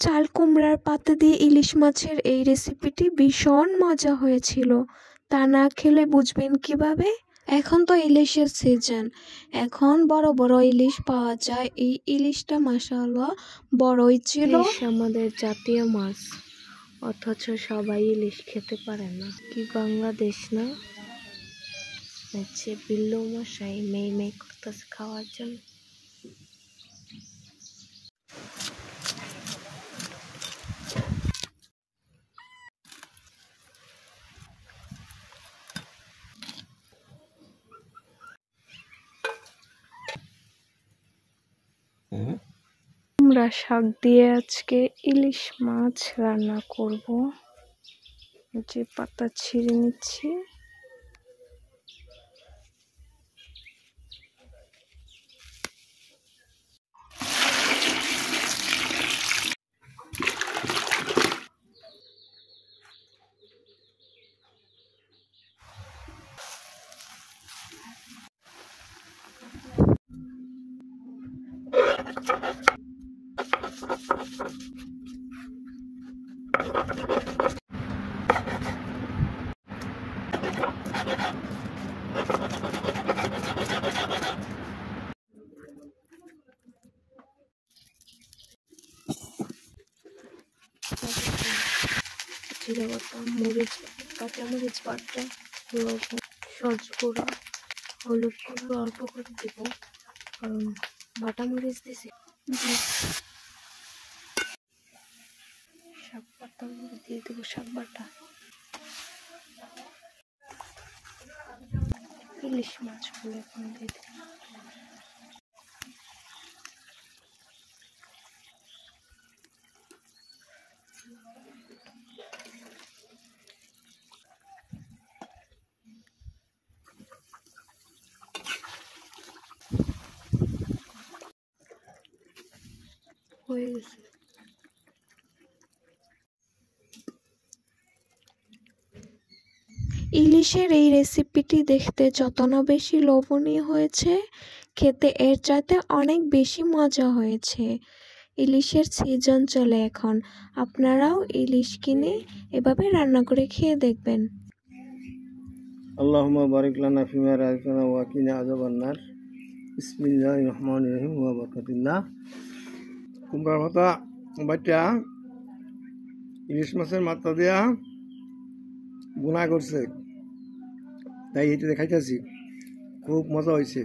চাল কুমড়ার পাতা দিয়ে ইলিশ মাছের এই রেসিপিটি ভীষণ মজা হয়েছিল। তা না খেলে বুঝবেন কিভাবে? এখন তো ইলিশের সিজন, এখন বড় বড় ইলিশ পাওয়া যায়। এই ইলিশটা মাশাআল্লাহ বড়ই ছিল। ইলিশ আমাদের জাতীয় মাছ, অথচ সবাই ইলিশ খেতে পারে না। কি বাংলাদেশ না? বিল্লু মশাই মেয়ে মেয়ে করতেছে খাওয়ার জন্য। কুমড়া শাক দিয়ে আজকে ইলিশ মাছ রান্না করব। যে পাতা ছিঁড়ে নিচ্ছি। জিরা বাটা, মরিচ, কাঁচা মরিচ বাটা, লবণ, সস গুঁড়া, হলুদ গুঁড়ো অল্প করে দিব, কারণ বাটা মরিচ দিছি। শাক পাতা দিয়ে দেবো, শাক বাটা, ইলিশ মাছগুলো এখন দিয়ে দেবো। হয়ে গেছে। ইলিশের এই রেসিপিটি দেখতে যত না বেশি লোভনীয় হয়েছে, খেতে এর চাইতে অনেক বেশি মজা হয়েছে। ইলিশের সিজন চলে এখন, আপনারাও ইলিশ কিনে এভাবে রান্না করে খেয়ে দেখবেন। আল্লাহুম্মা বারিক লানা ফিমা রাযাকতানা ওয়া কিনা আযাবান নার। বিসমিল্লাহির রহমানির রহিম ওয়া বারাকাতুল্লাহ। কুমড়ার পাতা বাটা ইলিশ মাছের মাথা দিয়া গুনা করছে, তাই এটা দেখাইতেছি। খুব মজা হয়েছে।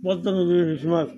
পদ্মা নদীর ইলিশ মাছ।